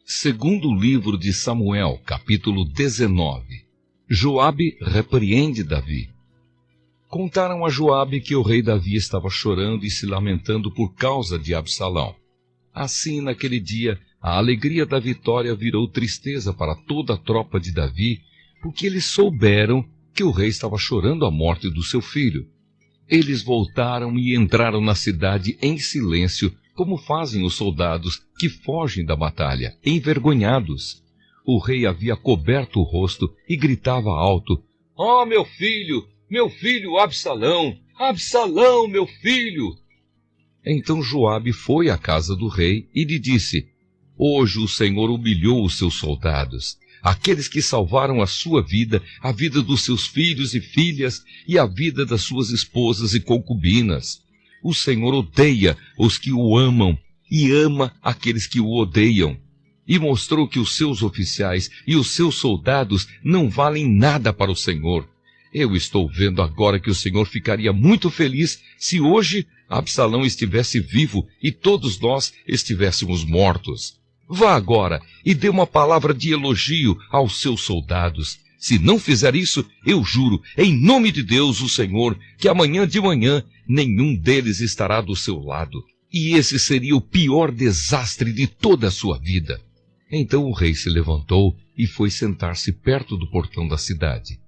Segundo livro de Samuel, capítulo 19. Joabe repreende Davi. Contaram a Joabe que o rei Davi estava chorando e se lamentando por causa de Absalão. Assim, naquele dia, a alegria da vitória virou tristeza para toda a tropa de Davi, porque eles souberam que o rei estava chorando a morte do seu filho. Eles voltaram e entraram na cidade em silêncio, como fazem os soldados que fogem da batalha, envergonhados. O rei havia coberto o rosto e gritava alto: "Oh, meu filho Absalão! Absalão, meu filho!" Então Joabe foi à casa do rei e lhe disse: "Hoje o Senhor humilhou os seus soldados, aqueles que salvaram a sua vida, a vida dos seus filhos e filhas e a vida das suas esposas e concubinas. O Senhor odeia os que o amam e ama aqueles que o odeiam. E mostrou que os seus oficiais e os seus soldados não valem nada para o Senhor. Eu estou vendo agora que o Senhor ficaria muito feliz se hoje Absalão estivesse vivo e todos nós estivéssemos mortos. Vá agora e dê uma palavra de elogio aos seus soldados. Se não fizer isso, eu juro, em nome de Deus, o Senhor, que amanhã de manhã nenhum deles estará do seu lado. E esse seria o pior desastre de toda a sua vida." Então o rei se levantou e foi sentar-se perto do portão da cidade.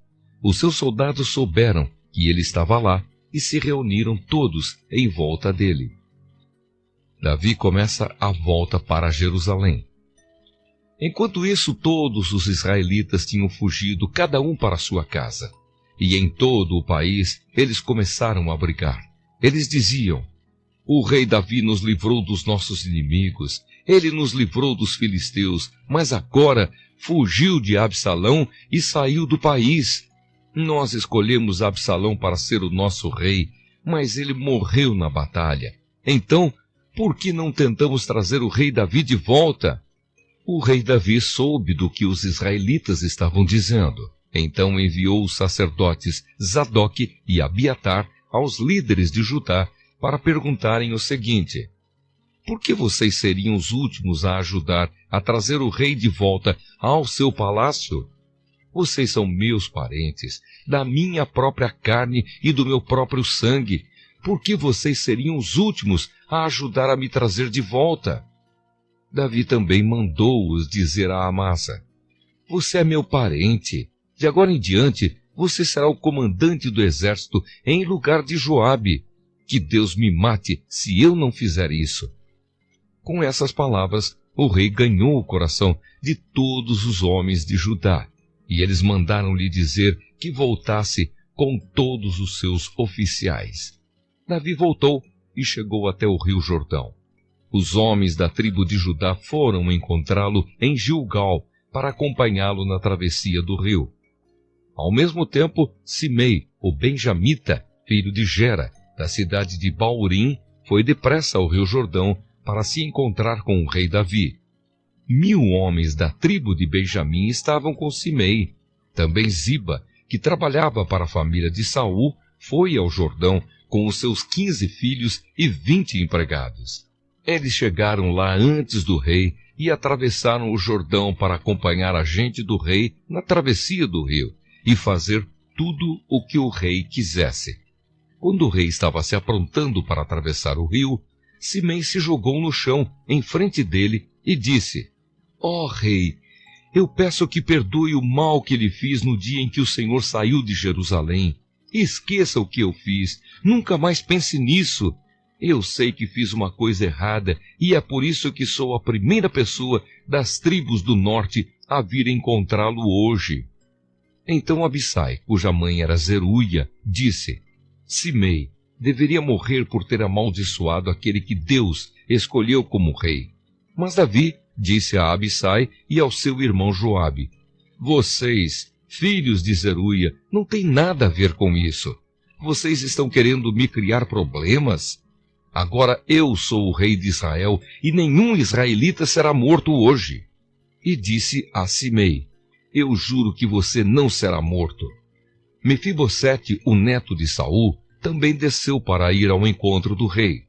Os seus soldados souberam que ele estava lá e se reuniram todos em volta dele. Davi começa a volta para Jerusalém. Enquanto isso, todos os israelitas tinham fugido, cada um para sua casa. E em todo o país, eles começaram a brigar. Eles diziam: "O rei Davi nos livrou dos nossos inimigos, ele nos livrou dos filisteus, mas agora fugiu de Absalão e saiu do país. Nós escolhemos Absalão para ser o nosso rei, mas ele morreu na batalha. Então, por que não tentamos trazer o rei Davi de volta?" O rei Davi soube do que os israelitas estavam dizendo. Então enviou os sacerdotes Zadoque e Abiatar aos líderes de Judá para perguntarem o seguinte: "Por que vocês seriam os últimos a ajudar a trazer o rei de volta ao seu palácio? Vocês são meus parentes, da minha própria carne e do meu próprio sangue. Por que vocês seriam os últimos a ajudar a me trazer de volta?" Davi também mandou-os dizer a Amasa: "Você é meu parente. De agora em diante, você será o comandante do exército em lugar de Joabe. Que Deus me mate se eu não fizer isso." Com essas palavras, o rei ganhou o coração de todos os homens de Judá, e eles mandaram-lhe dizer que voltasse com todos os seus oficiais. Davi voltou e chegou até o rio Jordão. Os homens da tribo de Judá foram encontrá-lo em Gilgal para acompanhá-lo na travessia do rio. Ao mesmo tempo, Simei, o benjamita, filho de Gera, da cidade de Baurim, foi depressa ao rio Jordão para se encontrar com o rei Davi. 1000 homens da tribo de Benjamim estavam com Simei. Também Ziba, que trabalhava para a família de Saul, foi ao Jordão com os seus 15 filhos e 20 empregados. Eles chegaram lá antes do rei e atravessaram o Jordão para acompanhar a gente do rei na travessia do rio e fazer tudo o que o rei quisesse. Quando o rei estava se aprontando para atravessar o rio, Simei se jogou no chão em frente dele e disse: "Ó rei, eu peço que perdoe o mal que lhe fiz no dia em que o Senhor saiu de Jerusalém. Esqueça o que eu fiz, nunca mais pense nisso. Eu sei que fiz uma coisa errada e é por isso que sou a primeira pessoa das tribos do norte a vir encontrá-lo hoje." Então Abissai, cuja mãe era Zeruia, disse: "Simei deveria morrer por ter amaldiçoado aquele que Deus escolheu como rei." Mas Davi disse a Abissai e ao seu irmão Joabe: "Vocês, filhos de Zeruia, não têm nada a ver com isso. Vocês estão querendo me criar problemas? Agora eu sou o rei de Israel e nenhum israelita será morto hoje." E disse a Simei: "Eu juro que você não será morto." Mefibosete, o neto de Saul, também desceu para ir ao encontro do rei.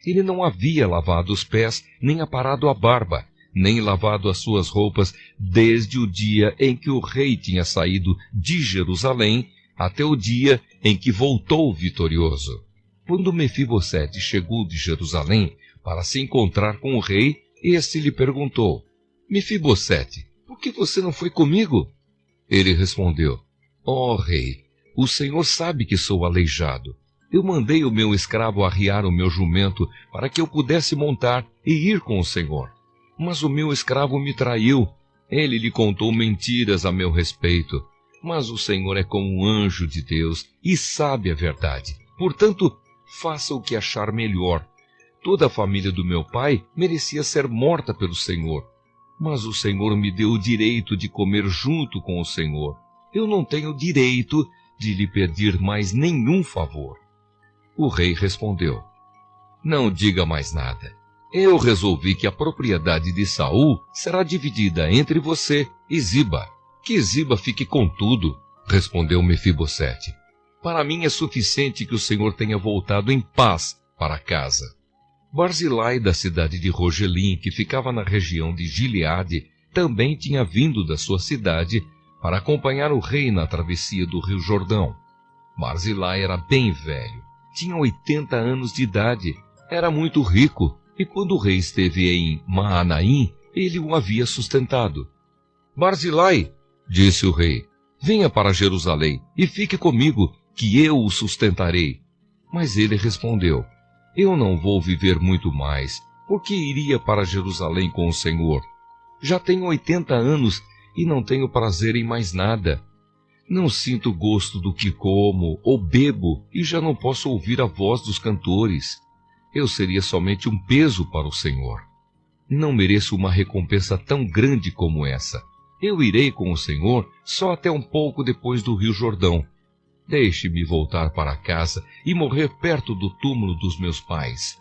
Ele não havia lavado os pés nem aparado a barba, nem lavado as suas roupas, desde o dia em que o rei tinha saído de Jerusalém até o dia em que voltou vitorioso. Quando Mefibosete chegou de Jerusalém para se encontrar com o rei, este lhe perguntou: Mefibosete, por que você não foi comigo? Ele respondeu: Ó rei, o senhor sabe que sou aleijado. Eu mandei o meu escravo arriar o meu jumento para que eu pudesse montar e ir com o senhor. Mas o meu escravo me traiu. Ele lhe contou mentiras a meu respeito. Mas o senhor é como um anjo de Deus e sabe a verdade. Portanto, faça o que achar melhor. Toda a família do meu pai merecia ser morta pelo senhor. Mas o senhor me deu o direito de comer junto com o senhor. Eu não tenho direito de lhe pedir mais nenhum favor. O rei respondeu: Não diga mais nada. Eu resolvi que a propriedade de Saul será dividida entre você e Ziba. Que Ziba fique com tudo, respondeu Mefibosete. Para mim é suficiente que o senhor tenha voltado em paz para casa. Barzilai, da cidade de Rogelim, que ficava na região de Gileade, também tinha vindo da sua cidade para acompanhar o rei na travessia do rio Jordão. Barzilai era bem velho, tinha 80 anos de idade, era muito rico, e quando o rei esteve em Maanaim, ele o havia sustentado. Barzilai, disse o rei, venha para Jerusalém e fique comigo, que eu o sustentarei. Mas ele respondeu: Eu não vou viver muito mais, porque iria para Jerusalém com o Senhor. Já tenho 80 anos e não tenho prazer em mais nada. Não sinto gosto do que como ou bebo e já não posso ouvir a voz dos cantores. Eu seria somente um peso para o Senhor. Não mereço uma recompensa tão grande como essa. Eu irei com o Senhor só até um pouco depois do rio Jordão. Deixe-me voltar para casa e morrer perto do túmulo dos meus pais.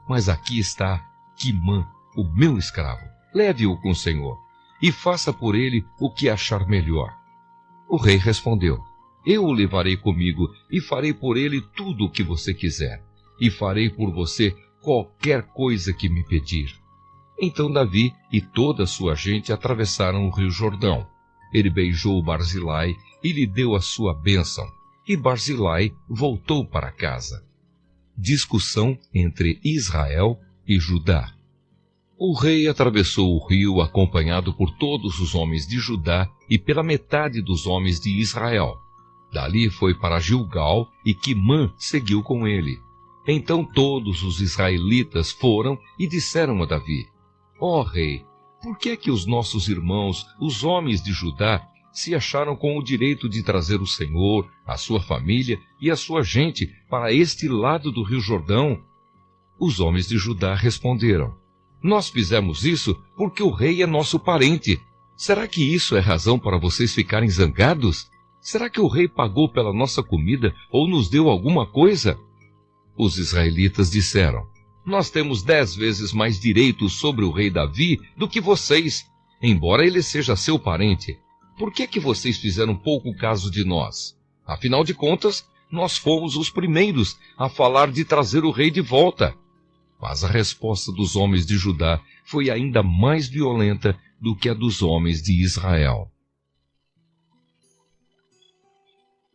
Mas aqui está Quimã, o meu escravo. Leve-o com o Senhor e faça por ele o que achar melhor. O rei respondeu: Eu o levarei comigo e farei por ele tudo o que você quiser, e farei por você qualquer coisa que me pedir. Então Davi e toda a sua gente atravessaram o rio Jordão. Ele beijou Barzilai e lhe deu a sua bênção, e Barzilai voltou para casa. Discussão entre Israel e Judá. O rei atravessou o rio acompanhado por todos os homens de Judá e pela metade dos homens de Israel. Dali foi para Gilgal e Quimã seguiu com ele. Então todos os israelitas foram e disseram a Davi: Ó rei, por que é que os nossos irmãos, os homens de Judá, se acharam com o direito de trazer o Senhor, a sua família e a sua gente para este lado do rio Jordão? Os homens de Judá responderam: Nós fizemos isso porque o rei é nosso parente. Será que isso é razão para vocês ficarem zangados? Será que o rei pagou pela nossa comida ou nos deu alguma coisa? Os israelitas disseram: Nós temos 10 vezes mais direitos sobre o rei Davi do que vocês, embora ele seja seu parente. Por que é que vocês fizeram pouco caso de nós? Afinal de contas, nós fomos os primeiros a falar de trazer o rei de volta. Mas a resposta dos homens de Judá foi ainda mais violenta do que a dos homens de Israel.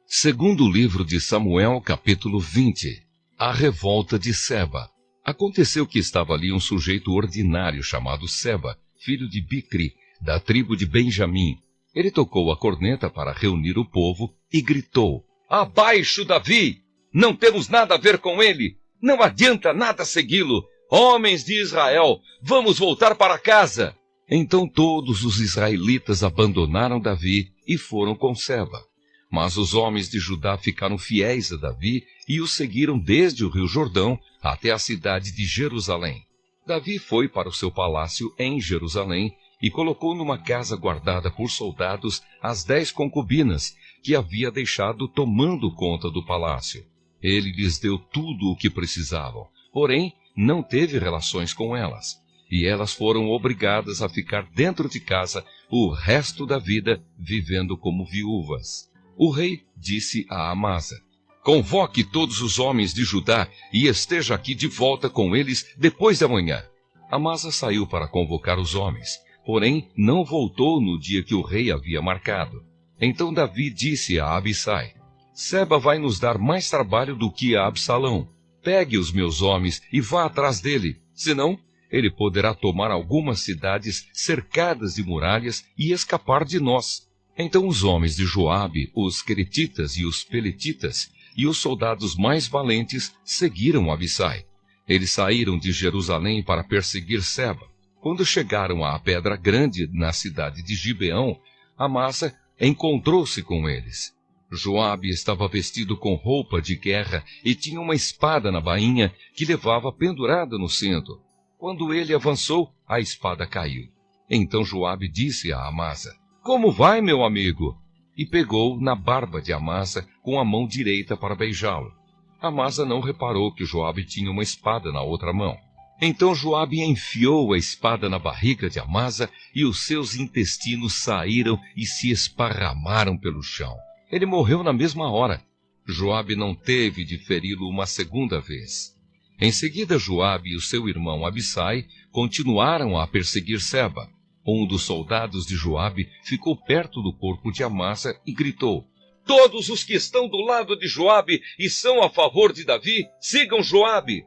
Segundo livro de Samuel, capítulo 20. A revolta de Seba. Aconteceu que estava ali um sujeito ordinário chamado Seba, filho de Bicri, da tribo de Benjamim. Ele tocou a corneta para reunir o povo e gritou: Abaixo, Davi! Não temos nada a ver com ele! Não adianta nada segui-lo! Homens de Israel, vamos voltar para casa! Então todos os israelitas abandonaram Davi e foram com Seba. Mas os homens de Judá ficaram fiéis a Davi e o seguiram desde o rio Jordão até a cidade de Jerusalém. Davi foi para o seu palácio em Jerusalém e colocou numa casa guardada por soldados as 10 concubinas que havia deixado tomando conta do palácio. Ele lhes deu tudo o que precisavam, porém não teve relações com elas, e elas foram obrigadas a ficar dentro de casa o resto da vida, vivendo como viúvas. O rei disse a Amasa: Convoque todos os homens de Judá e esteja aqui de volta com eles depois da manhã. Amasa saiu para convocar os homens, porém não voltou no dia que o rei havia marcado. Então Davi disse a Abissai: Seba vai nos dar mais trabalho do que a Absalão. Pegue os meus homens e vá atrás dele, senão ele poderá tomar algumas cidades cercadas de muralhas e escapar de nós. Então os homens de Joabe, os queretitas e os peletitas, e os soldados mais valentes seguiram Abissai. Eles saíram de Jerusalém para perseguir Seba. Quando chegaram à Pedra Grande, na cidade de Gibeão, Amasa encontrou-se com eles. Joabe estava vestido com roupa de guerra e tinha uma espada na bainha que levava pendurada no cinto. Quando ele avançou, a espada caiu. Então Joabe disse a Amasa: Como vai, meu amigo? E pegou na barba de Amasa com a mão direita para beijá-lo. Amasa não reparou que Joabe tinha uma espada na outra mão. Então Joabe enfiou a espada na barriga de Amasa e os seus intestinos saíram e se esparramaram pelo chão. Ele morreu na mesma hora. Joabe não teve de feri-lo uma segunda vez. Em seguida, Joabe e o seu irmão Abissai continuaram a perseguir Seba. Um dos soldados de Joabe ficou perto do corpo de Amasa e gritou: Todos os que estão do lado de Joabe e são a favor de Davi, sigam Joabe.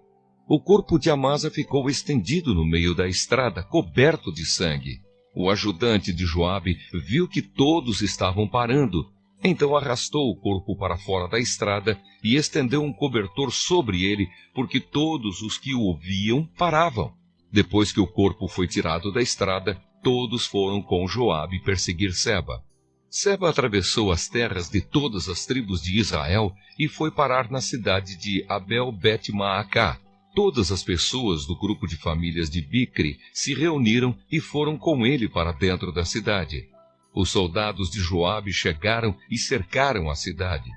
O corpo de Amasa ficou estendido no meio da estrada, coberto de sangue. O ajudante de Joabe viu que todos estavam parando. Então arrastou o corpo para fora da estrada e estendeu um cobertor sobre ele, porque todos os que o ouviam paravam. Depois que o corpo foi tirado da estrada, todos foram com Joabe perseguir Seba. Seba atravessou as terras de todas as tribos de Israel e foi parar na cidade de Abel-Bet-Maacá. Todas as pessoas do grupo de famílias de Bicri se reuniram e foram com ele para dentro da cidade. Os soldados de Joabe chegaram e cercaram a cidade.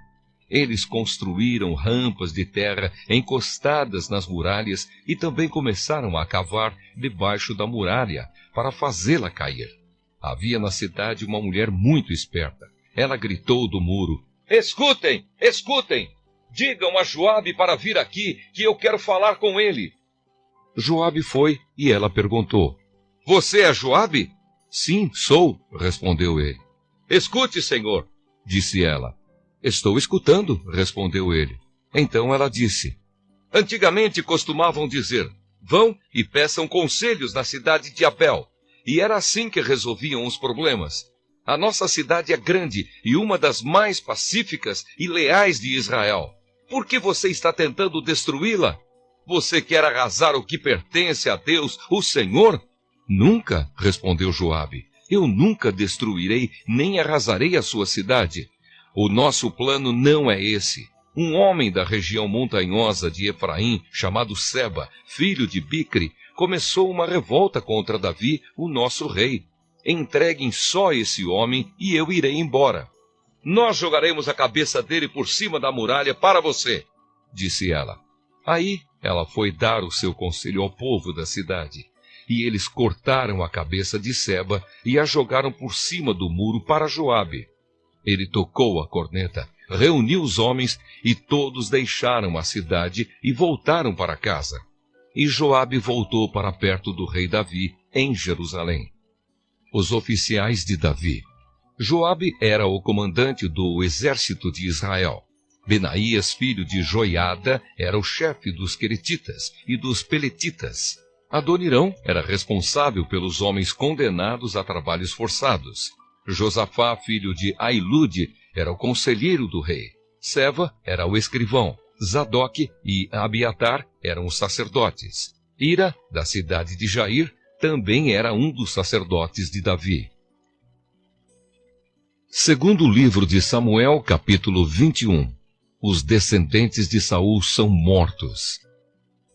Eles construíram rampas de terra encostadas nas muralhas e também começaram a cavar debaixo da muralha para fazê-la cair. Havia na cidade uma mulher muito esperta. Ela gritou do muro: Escutem, escutem! Digam a Joabe para vir aqui, que eu quero falar com ele. Joabe foi e ela perguntou: Você é Joabe? Sim, sou, respondeu ele. Escute, senhor, disse ela. Estou escutando, respondeu ele. Então ela disse: Antigamente costumavam dizer: Vão e peçam conselhos na cidade de Abel. E era assim que resolviam os problemas. A nossa cidade é grande e uma das mais pacíficas e leais de Israel. Por que você está tentando destruí-la? Você quer arrasar o que pertence a Deus, o Senhor? Nunca, respondeu Joabe. Eu nunca destruirei nem arrasarei a sua cidade. O nosso plano não é esse. Um homem da região montanhosa de Efraim, chamado Seba, filho de Bicri, começou uma revolta contra Davi, o nosso rei. Entreguem só esse homem e eu irei embora. Nós jogaremos a cabeça dele por cima da muralha para você, disse ela. Aí ela foi dar o seu conselho ao povo da cidade. E eles cortaram a cabeça de Seba e a jogaram por cima do muro para Joabe. Ele tocou a corneta, reuniu os homens e todos deixaram a cidade e voltaram para casa. E Joabe voltou para perto do rei Davi, em Jerusalém. Os oficiais de Davi. Joabe era o comandante do exército de Israel. Benaías, filho de Joiada, era o chefe dos queretitas e dos peletitas. Adonirão era responsável pelos homens condenados a trabalhos forçados. Josafá, filho de Ailude, era o conselheiro do rei. Seva era o escrivão. Zadok e Abiatar eram os sacerdotes. Ira, da cidade de Jair, também era um dos sacerdotes de Davi. Segundo livro de Samuel, capítulo 21. Os descendentes de Saul são mortos.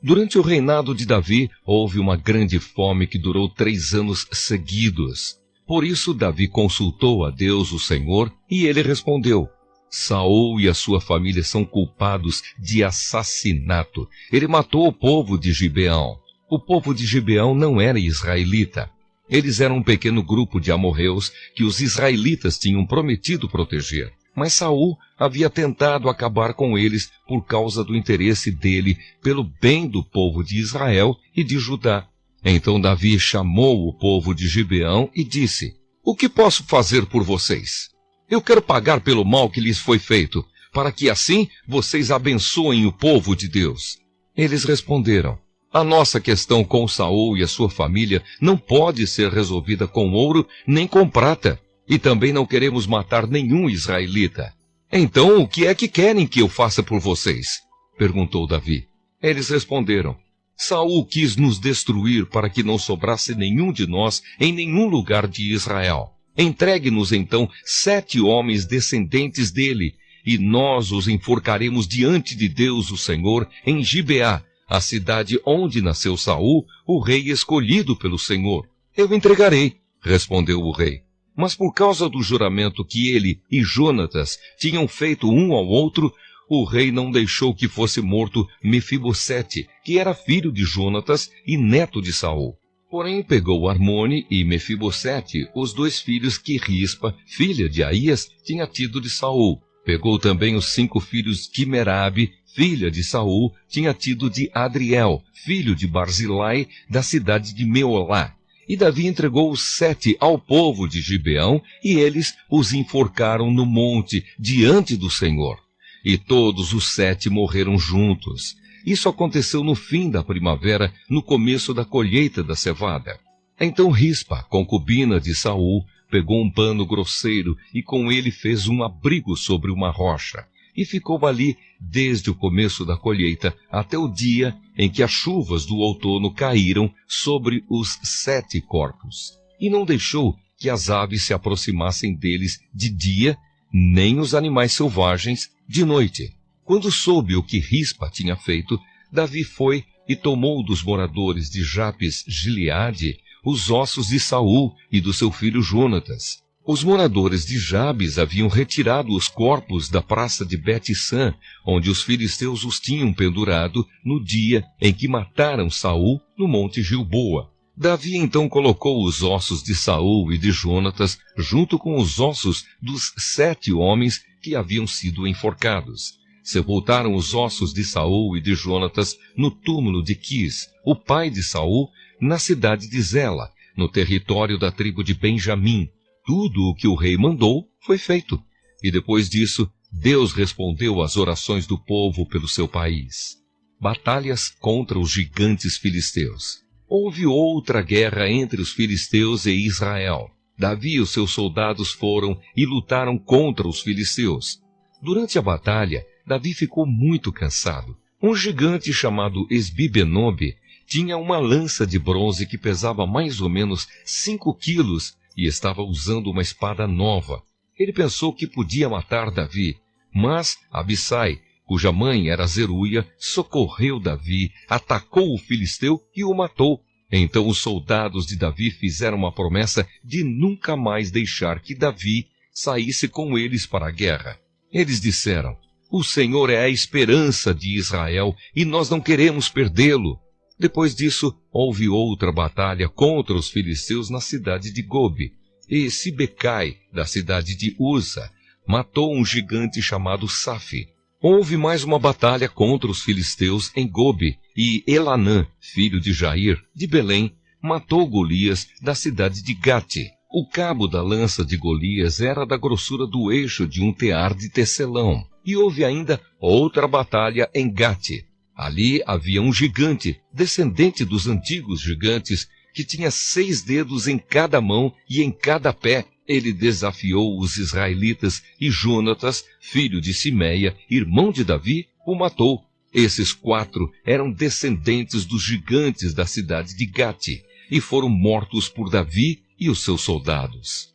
Durante o reinado de Davi, houve uma grande fome que durou 3 anos seguidos. Por isso, Davi consultou a Deus, o Senhor, e ele respondeu: Saul e a sua família são culpados de assassinato. Ele matou o povo de Gibeão. O povo de Gibeão não era israelita. Eles eram um pequeno grupo de amorreus que os israelitas tinham prometido proteger. Mas Saul havia tentado acabar com eles por causa do interesse dele pelo bem do povo de Israel e de Judá. Então Davi chamou o povo de Gibeão e disse: O que posso fazer por vocês? Eu quero pagar pelo mal que lhes foi feito, para que assim vocês abençoem o povo de Deus. Eles responderam: A nossa questão com Saul e a sua família não pode ser resolvida com ouro nem com prata, e também não queremos matar nenhum israelita. Então, o que é que querem que eu faça por vocês? Perguntou Davi. Eles responderam: Saul quis nos destruir para que não sobrasse nenhum de nós em nenhum lugar de Israel. Entregue-nos então 7 homens descendentes dele, e nós os enforcaremos diante de Deus o Senhor em Gibeá, a cidade onde nasceu Saul, o rei escolhido pelo Senhor. Eu entregarei, respondeu o rei. Mas por causa do juramento que ele e Jonatas tinham feito um ao outro, o rei não deixou que fosse morto Mefibosete, que era filho de Jonatas e neto de Saul. Porém pegou Armone e Mefibosete, os 2 filhos que Rispa, filha de Aías, tinha tido de Saul. Pegou também os 5 filhos que Merabe, filha de Saul, tinha tido de Adriel, filho de Barzilai, da cidade de Meolá. E Davi entregou os 7 ao povo de Gibeão, e eles os enforcaram no monte, diante do Senhor. E todos os 7 morreram juntos. Isso aconteceu no fim da primavera, no começo da colheita da cevada. Então Rispa, concubina de Saul, pegou um pano grosseiro e com ele fez um abrigo sobre uma rocha. E ficou ali desde o começo da colheita até o dia em que as chuvas do outono caíram sobre os 7 corpos. E não deixou que as aves se aproximassem deles de dia, nem os animais selvagens de noite. Quando soube o que Rispa tinha feito, Davi foi e tomou dos moradores de Jabes-Gileade os ossos de Saul e do seu filho Jonatas. Os moradores de Jabes haviam retirado os corpos da praça de Bet-San, onde os filisteus os tinham pendurado no dia em que mataram Saul no monte Gilboa. Davi então colocou os ossos de Saul e de Jonatas junto com os ossos dos 7 homens que haviam sido enforcados. Sepultaram os ossos de Saul e de Jonatas no túmulo de Quis, o pai de Saul, na cidade de Zela, no território da tribo de Benjamim. Tudo o que o rei mandou foi feito. E depois disso, Deus respondeu às orações do povo pelo seu país. Batalhas contra os gigantes filisteus. Houve outra guerra entre os filisteus e Israel. Davi e os seus soldados foram e lutaram contra os filisteus. Durante a batalha, Davi ficou muito cansado. Um gigante chamado Esbibenobe tinha uma lança de bronze que pesava mais ou menos 5 quilos e estava usando uma espada nova. Ele pensou que podia matar Davi, mas Abissai, cuja mãe era Zeruia, socorreu Davi, atacou o filisteu e o matou. Então os soldados de Davi fizeram uma promessa de nunca mais deixar que Davi saísse com eles para a guerra. Eles disseram: O Senhor é a esperança de Israel e nós não queremos perdê-lo. Depois disso, houve outra batalha contra os filisteus na cidade de Gobe. E Sibecai, da cidade de Uza, matou um gigante chamado Safi. Houve mais uma batalha contra os filisteus em Gobe, e Elanã, filho de Jair, de Belém, matou Golias, da cidade de Gate. O cabo da lança de Golias era da grossura do eixo de um tear de tecelão. E houve ainda outra batalha em Gate. Ali havia um gigante, descendente dos antigos gigantes, que tinha 6 dedos em cada mão e em cada pé. Ele desafiou os israelitas e Jonatas, filho de Simeia, irmão de Davi, o matou. Esses 4 eram descendentes dos gigantes da cidade de Gate e foram mortos por Davi e os seus soldados.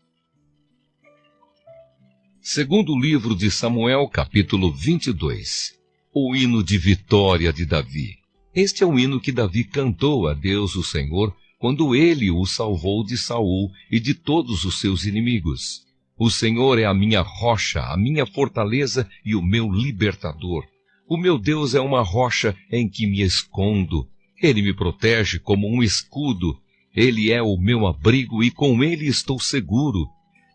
Segundo livro de Samuel, capítulo 22. O hino de vitória de Davi. Este é o hino que Davi cantou a Deus, o Senhor, quando ele o salvou de Saul e de todos os seus inimigos. O Senhor é a minha rocha, a minha fortaleza e o meu libertador. O meu Deus é uma rocha em que me escondo. Ele me protege como um escudo. Ele é o meu abrigo e com ele estou seguro.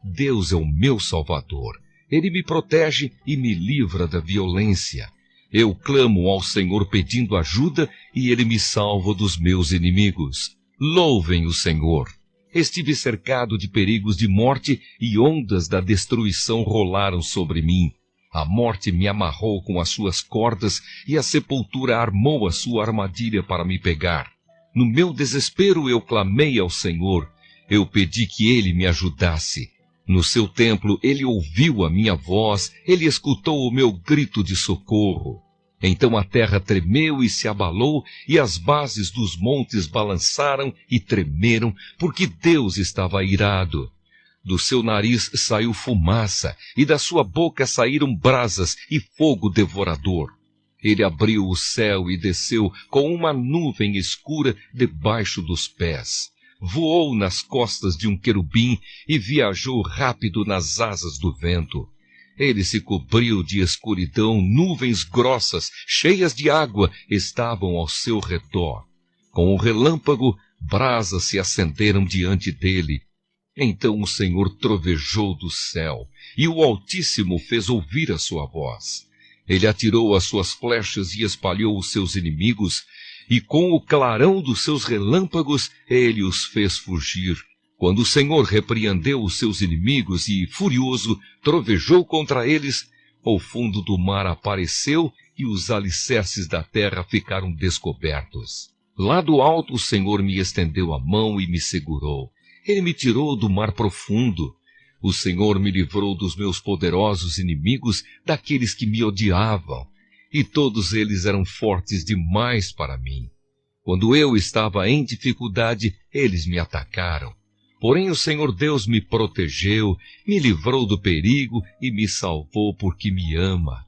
Deus é o meu Salvador. Ele me protege e me livra da violência. Eu clamo ao Senhor pedindo ajuda e ele me salva dos meus inimigos. Louvem o Senhor. Estive cercado de perigos de morte e ondas da destruição rolaram sobre mim. A morte me amarrou com as suas cordas e a sepultura armou a sua armadilha para me pegar. No meu desespero eu clamei ao Senhor. Eu pedi que Ele me ajudasse. No seu templo Ele ouviu a minha voz, Ele escutou o meu grito de socorro. Então a terra tremeu e se abalou, e as bases dos montes balançaram e tremeram, porque Deus estava irado. Do seu nariz saiu fumaça, e da sua boca saíram brasas e fogo devorador. Ele abriu o céu e desceu com uma nuvem escura debaixo dos pés. Voou nas costas de um querubim e viajou rápido nas asas do vento. Ele se cobriu de escuridão, nuvens grossas, cheias de água, estavam ao seu redor. Com o relâmpago, brasas se acenderam diante dele. Então o Senhor trovejou do céu, e o Altíssimo fez ouvir a sua voz. Ele atirou as suas flechas e espalhou os seus inimigos, e com o clarão dos seus relâmpagos ele os fez fugir. Quando o Senhor repreendeu os seus inimigos e, furioso, trovejou contra eles, o fundo do mar apareceu e os alicerces da terra ficaram descobertos. Lá do alto o Senhor me estendeu a mão e me segurou. Ele me tirou do mar profundo. O Senhor me livrou dos meus poderosos inimigos, daqueles que me odiavam, e todos eles eram fortes demais para mim. Quando eu estava em dificuldade, eles me atacaram. Porém o Senhor Deus me protegeu, me livrou do perigo e me salvou porque me ama.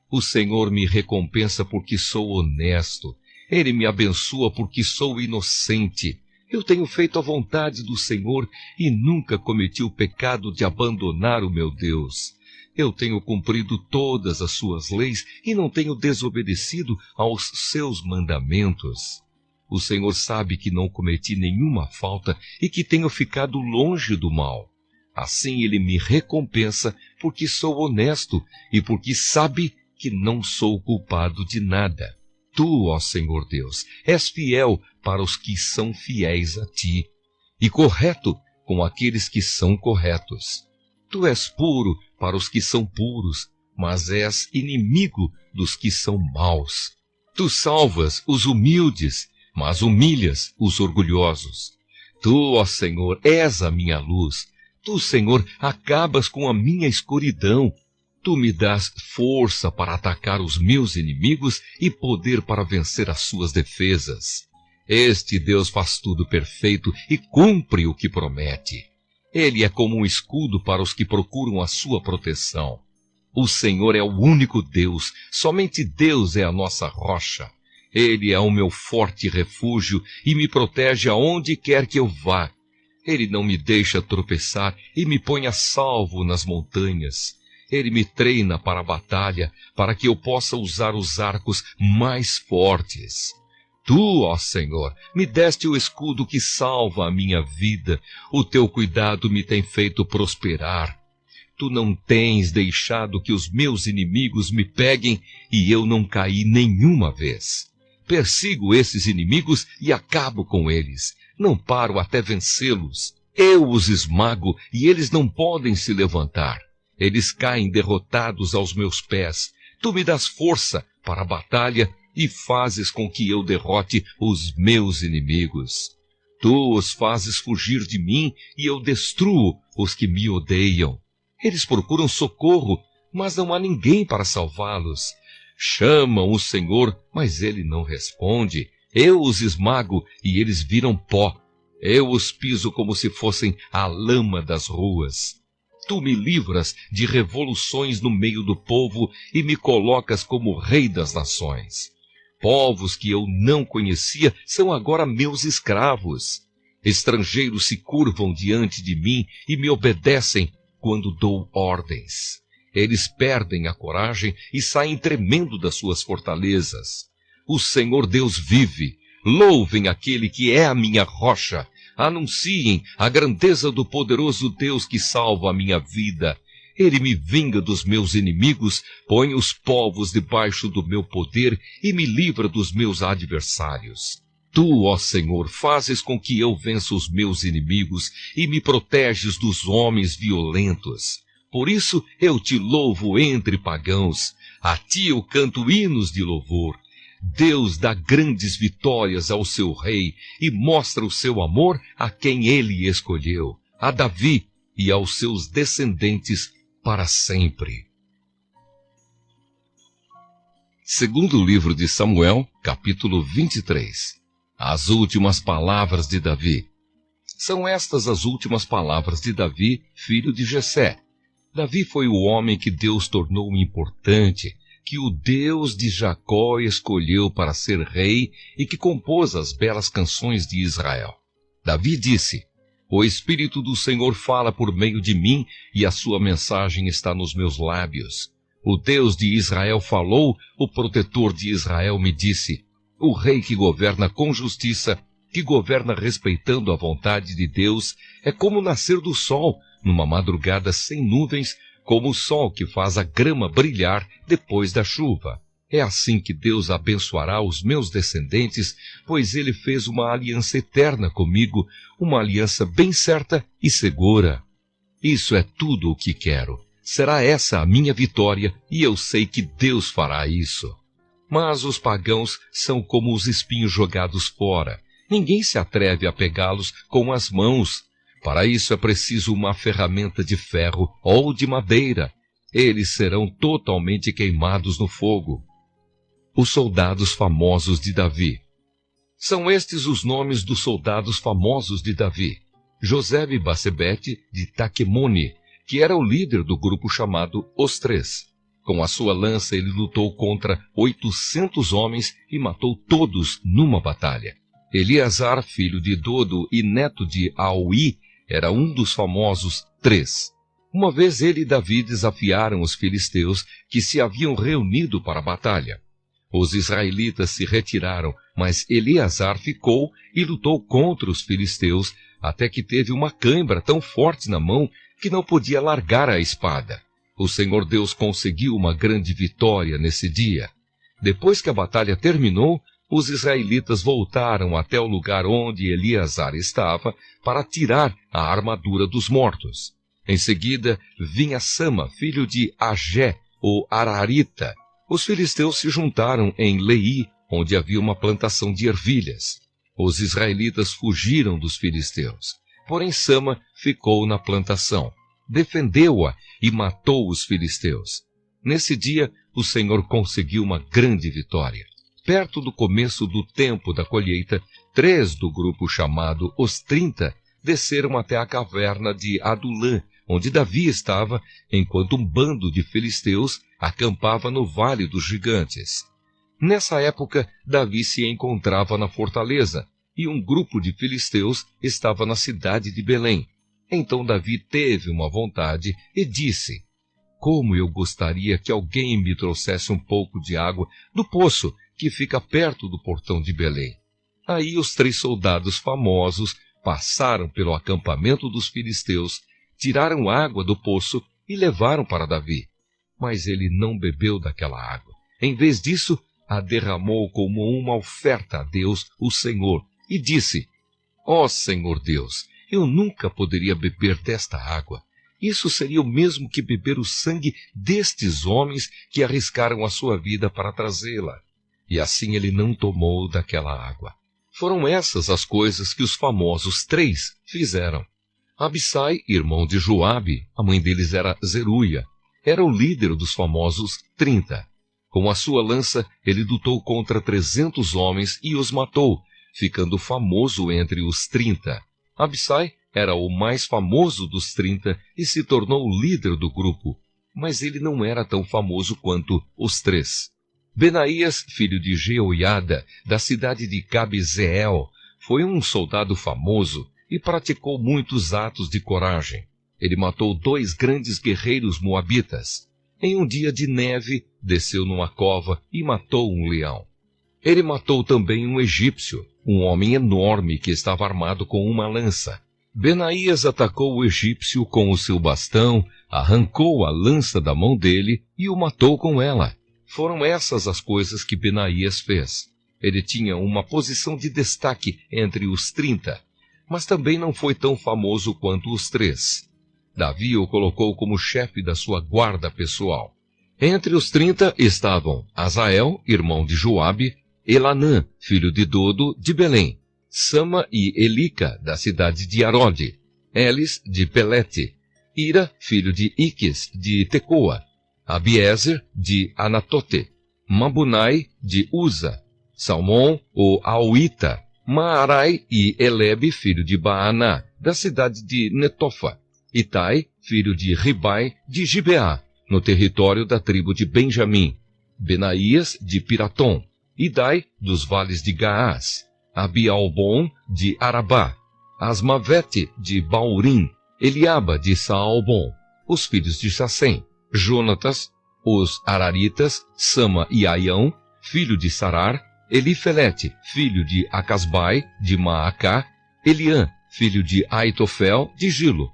O Senhor me recompensa porque sou honesto. Ele me abençoa porque sou inocente. Eu tenho feito a vontade do Senhor e nunca cometi o pecado de abandonar o meu Deus. Eu tenho cumprido todas as suas leis e não tenho desobedecido aos seus mandamentos. O Senhor sabe que não cometi nenhuma falta e que tenho ficado longe do mal. Assim Ele me recompensa porque sou honesto e porque sabe que não sou culpado de nada. Tu, ó Senhor Deus, és fiel para os que são fiéis a ti, e correto com aqueles que são corretos. Tu és puro para os que são puros, mas és inimigo dos que são maus. Tu salvas os humildes, mas humilhas os orgulhosos. Tu, ó Senhor, és a minha luz. Tu, Senhor, acabas com a minha escuridão. Tu me dás força para atacar os meus inimigos e poder para vencer as suas defesas. Este Deus faz tudo perfeito e cumpre o que promete. Ele é como um escudo para os que procuram a sua proteção. O Senhor é o único Deus, somente Deus é a nossa rocha. Ele é o meu forte refúgio e me protege aonde quer que eu vá. Ele não me deixa tropeçar e me põe a salvo nas montanhas. Ele me treina para a batalha, para que eu possa usar os arcos mais fortes. Tu, ó Senhor, me deste o escudo que salva a minha vida. O teu cuidado me tem feito prosperar. Tu não tens deixado que os meus inimigos me peguem e eu não caí nenhuma vez. Persigo esses inimigos e acabo com eles. Não paro até vencê-los. Eu os esmago e eles não podem se levantar. Eles caem derrotados aos meus pés. Tu me dás força para a batalha e fazes com que eu derrote os meus inimigos. Tu os fazes fugir de mim e eu destruo os que me odeiam. Eles procuram socorro, mas não há ninguém para salvá-los. Chamam o Senhor, mas ele não responde. Eu os esmago e eles viram pó. Eu os piso como se fossem a lama das ruas. Tu me livras de revoluções no meio do povo e me colocas como rei das nações. Povos que eu não conhecia são agora meus escravos. Estrangeiros se curvam diante de mim e me obedecem quando dou ordens. Eles perdem a coragem e saem tremendo das suas fortalezas. O Senhor Deus vive. Louvem aquele que é a minha rocha. Anunciem a grandeza do poderoso Deus que salva a minha vida. Ele me vinga dos meus inimigos, põe os povos debaixo do meu poder e me livra dos meus adversários. Tu, ó Senhor, fazes com que eu vença os meus inimigos e me proteges dos homens violentos. Por isso eu te louvo entre pagãos. A ti eu canto hinos de louvor. Deus dá grandes vitórias ao seu rei e mostra o seu amor a quem ele escolheu, a Davi e aos seus descendentes para sempre. Segundo livro de Samuel, capítulo 23. As últimas palavras de Davi. São estas as últimas palavras de Davi, filho de Jessé. Davi foi o homem que Deus tornou importante, que o Deus de Jacó escolheu para ser rei e que compôs as belas canções de Israel. Davi disse: O Espírito do Senhor fala por meio de mim e a sua mensagem está nos meus lábios. O Deus de Israel falou, o protetor de Israel me disse: O rei que governa com justiça, que governa respeitando a vontade de Deus, é como o nascer do sol, numa madrugada sem nuvens, como o sol que faz a grama brilhar depois da chuva. É assim que Deus abençoará os meus descendentes, pois ele fez uma aliança eterna comigo, uma aliança bem certa e segura. Isso é tudo o que quero. Será essa a minha vitória, e eu sei que Deus fará isso. Mas os pagãos são como os espinhos jogados fora. Ninguém se atreve a pegá-los com as mãos. Para isso é preciso uma ferramenta de ferro ou de madeira. Eles serão totalmente queimados no fogo. Os soldados famosos de Davi. São estes os nomes dos soldados famosos de Davi. Josebe-Basebete de Taquemone, que era o líder do grupo chamado Os Três. Com a sua lança ele lutou contra 800 homens e matou todos numa batalha. Eleazar, filho de Dodo e neto de Aui, era um dos famosos Três. Uma vez ele e Davi desafiaram os filisteus que se haviam reunido para a batalha. Os israelitas se retiraram, mas Eleazar ficou e lutou contra os filisteus, até que teve uma cãibra tão forte na mão que não podia largar a espada. O Senhor Deus conseguiu uma grande vitória nesse dia. Depois que a batalha terminou, os israelitas voltaram até o lugar onde Eleazar estava para tirar a armadura dos mortos. Em seguida, vinha Sama, filho de Agé, o Ararita. Os filisteus se juntaram em Lei, onde havia uma plantação de ervilhas. Os israelitas fugiram dos filisteus. Porém, Sama ficou na plantação, defendeu-a e matou os filisteus. Nesse dia, o Senhor conseguiu uma grande vitória. Perto do começo do tempo da colheita, 3 do grupo chamado Os 30 desceram até a caverna de Adulã, onde Davi estava, enquanto um bando de filisteus acampava no Vale dos Gigantes. Nessa época, Davi se encontrava na fortaleza, e um grupo de filisteus estava na cidade de Belém. Então Davi teve uma vontade e disse: Como eu gostaria que alguém me trouxesse um pouco de água do poço que fica perto do portão de Belém. Aí os 3 soldados famosos passaram pelo acampamento dos filisteus, tiraram água do poço e levaram para Davi. Mas ele não bebeu daquela água. Em vez disso, a derramou como uma oferta a Deus, o Senhor, e disse: Ó Senhor Deus, eu nunca poderia beber desta água. Isso seria o mesmo que beber o sangue destes homens que arriscaram a sua vida para trazê-la. E assim ele não tomou daquela água. Foram essas as coisas que os famosos 3 fizeram. Abissai, irmão de Joabe, a mãe deles era Zeruia, era o líder dos famosos 30. Com a sua lança, ele lutou contra 300 homens e os matou, ficando famoso entre os 30. Abissai era o mais famoso dos 30 e se tornou o líder do grupo, mas ele não era tão famoso quanto os 3. Benaías, filho de Jeoiada, da cidade de Cabzeel, foi um soldado famoso e praticou muitos atos de coragem. Ele matou 2 grandes guerreiros moabitas. Em um dia de neve, desceu numa cova e matou um leão. Ele matou também um egípcio, um homem enorme que estava armado com uma lança. Benaías atacou o egípcio com o seu bastão, arrancou a lança da mão dele e o matou com ela. Foram essas as coisas que Benaías fez. Ele tinha uma posição de destaque entre os 30, mas também não foi tão famoso quanto os 3. Davi o colocou como chefe da sua guarda pessoal. Entre os 30 estavam Asael, irmão de Joabe, Elanã, filho de Dodo, de Belém, Sama e Elica, da cidade de Arode, Elis, de Pelete, Ira, filho de Iques, de Tecoa, Abiezer, de Anatote, Mabunai, de Uza, Salmão, o Auita, Maarai e Elebe, filho de Baaná, da cidade de Netofa, Itai, filho de Ribai, de Gibeá, no território da tribo de Benjamim, Benaías, de Piratom, Idai, dos vales de Gaás, Abialbon, de Arabá, Asmavete, de Baurim, Eliaba, de Saalbon, os filhos de Sassém, Jonatas, os Araritas, Sama e Aião, filho de Sarar, Elifelete, filho de Acasbai, de Maacá, Eliã, filho de Aitofel, de Gilo,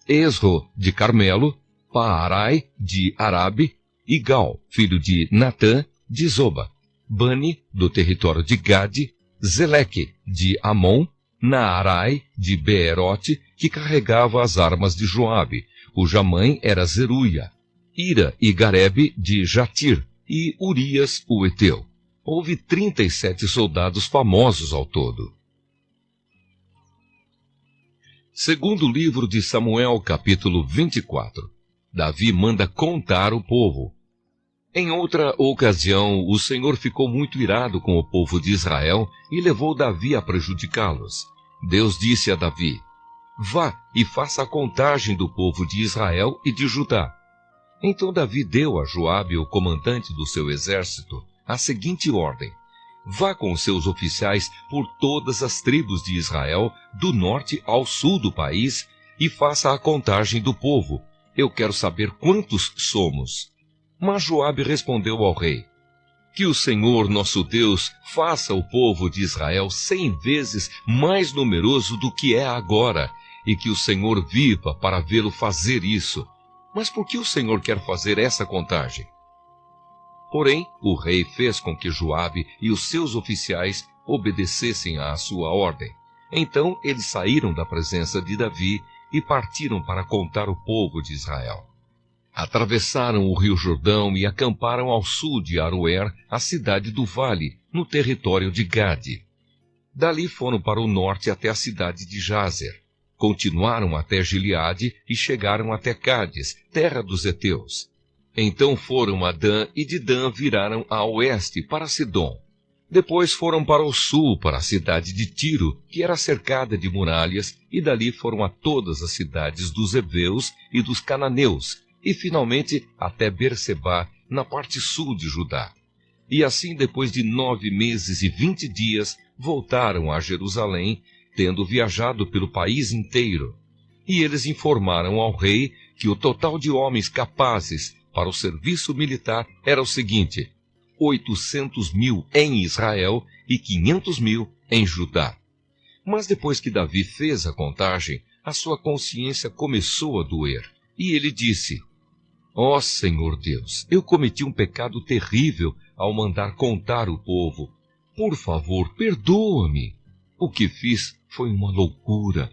Esro, de Carmelo, Paarai, de Arabe, Igal, filho de Natã, de Zoba, Bani, do território de Gade, Zeleque, de Amon, Naarai, de Beerote, que carregava as armas de Joabe, cuja mãe era Zeruia, Ira e Garebe, de Jatir, e Urias, o Eteu. Houve 37 soldados famosos ao todo. Segundo livro de Samuel, capítulo 24. Davi manda contar o povo. Em outra ocasião, o Senhor ficou muito irado com o povo de Israel e levou Davi a prejudicá-los. Deus disse a Davi: vá e faça a contagem do povo de Israel e de Judá. Então Davi deu a Joabe, o comandante do seu exército, a seguinte ordem: vá com seus oficiais por todas as tribos de Israel, do norte ao sul do país, e faça a contagem do povo. Eu quero saber quantos somos. Mas Joabe respondeu ao rei: que o Senhor nosso Deus faça o povo de Israel 100 vezes mais numeroso do que é agora, e que o Senhor viva para vê-lo fazer isso. Mas por que o Senhor quer fazer essa contagem? Porém, o rei fez com que Joabe e os seus oficiais obedecessem à sua ordem. Então eles saíram da presença de Davi e partiram para contar o povo de Israel. Atravessaram o rio Jordão e acamparam ao sul de Aroer, a cidade do vale, no território de Gade. Dali foram para o norte até a cidade de Jazer. Continuaram até Gileade e chegaram até Cádiz, terra dos heteus. Então foram a Dan e de Dan viraram a oeste para Sidom. Depois foram para o sul, para a cidade de Tiro, que era cercada de muralhas, e dali foram a todas as cidades dos heveus e dos cananeus, e finalmente até Berseba, na parte sul de Judá. E assim, depois de 9 meses e 20 dias, voltaram a Jerusalém, tendo viajado pelo país inteiro. E eles informaram ao rei que o total de homens capazes para o serviço militar era o seguinte: 800.000 em Israel e 500.000 em Judá. Mas depois que Davi fez a contagem, a sua consciência começou a doer, e ele disse: ó Senhor Deus, eu cometi um pecado terrível ao mandar contar o povo. Por favor, perdoa-me. O que fiz foi uma loucura.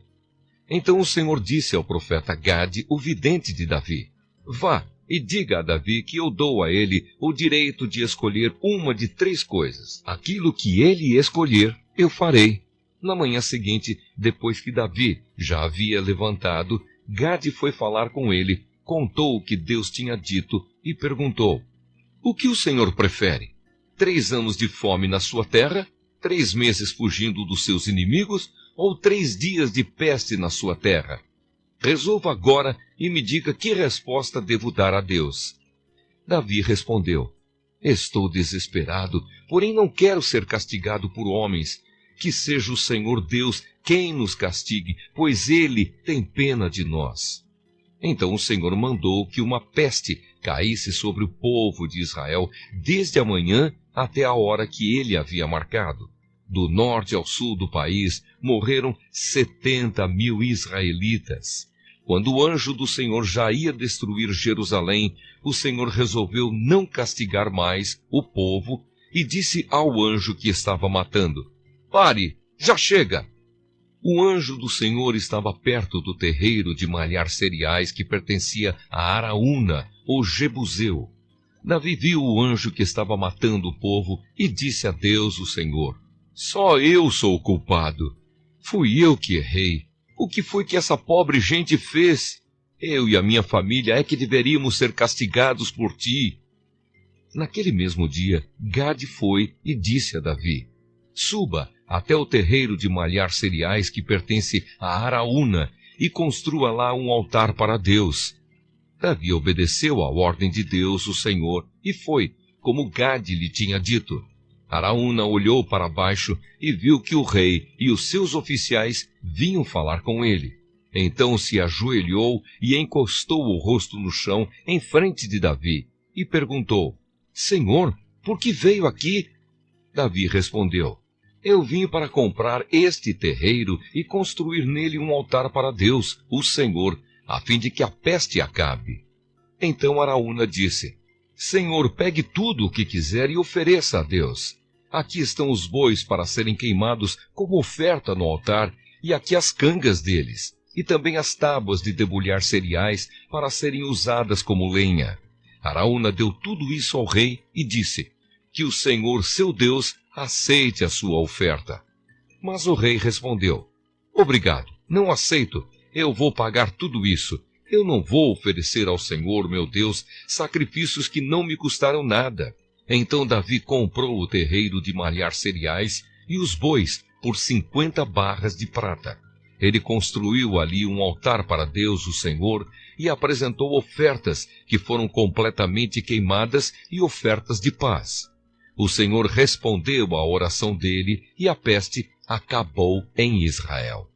Então o Senhor disse ao profeta Gade, o vidente de Davi: vá e diga a Davi que eu dou a ele o direito de escolher uma de 3 coisas. Aquilo que ele escolher, eu farei. Na manhã seguinte, depois que Davi já havia levantado, Gade foi falar com ele, contou o que Deus tinha dito e perguntou: o que o Senhor prefere? 3 anos de fome na sua terra? 3 meses fugindo dos seus inimigos? Ou 3 dias de peste na sua terra? Resolva agora e me diga que resposta devo dar a Deus. Davi respondeu: estou desesperado, porém não quero ser castigado por homens. Que seja o Senhor Deus quem nos castigue, pois Ele tem pena de nós. Então o Senhor mandou que uma peste caísse sobre o povo de Israel, desde a manhã até a hora que ele havia marcado. Do norte ao sul do país morreram 70.000 israelitas. Quando o anjo do Senhor já ia destruir Jerusalém, o Senhor resolveu não castigar mais o povo e disse ao anjo que estava matando: Pare, já chega! O anjo do Senhor estava perto do terreiro de malhar cereais que pertencia a Araúna, o Jebuseu. Davi viu o anjo que estava matando o povo e disse a Deus, o Senhor: Só eu sou o culpado. Fui eu que errei. O que foi que essa pobre gente fez? Eu e a minha família é que deveríamos ser castigados por ti. Naquele mesmo dia, Gade foi e disse a Davi: Suba até o terreiro de malhar cereais que pertence a Araúna e construa lá um altar para Deus. Davi obedeceu à ordem de Deus, o Senhor, e foi, como Gade lhe tinha dito. Araúna olhou para baixo e viu que o rei e os seus oficiais vinham falar com ele. Então se ajoelhou e encostou o rosto no chão em frente de Davi e perguntou: Senhor, por que veio aqui? Davi respondeu: Eu vim para comprar este terreiro e construir nele um altar para Deus, o Senhor, a fim de que a peste acabe. Então Araúna disse: Senhor, pegue tudo o que quiser e ofereça a Deus. Aqui estão os bois para serem queimados como oferta no altar, e aqui as cangas deles, e também as tábuas de debulhar cereais para serem usadas como lenha. Araúna deu tudo isso ao rei e disse: Que o Senhor, seu Deus, aceite a sua oferta. Mas o rei respondeu: Obrigado, não aceito. Eu vou pagar tudo isso. Eu não vou oferecer ao Senhor, meu Deus, sacrifícios que não me custaram nada. Então Davi comprou o terreiro de malhar cereais e os bois por 50 barras de prata. Ele construiu ali um altar para Deus, o Senhor, e apresentou ofertas que foram completamente queimadas e ofertas de paz. O Senhor respondeu à oração dele e a peste acabou em Israel.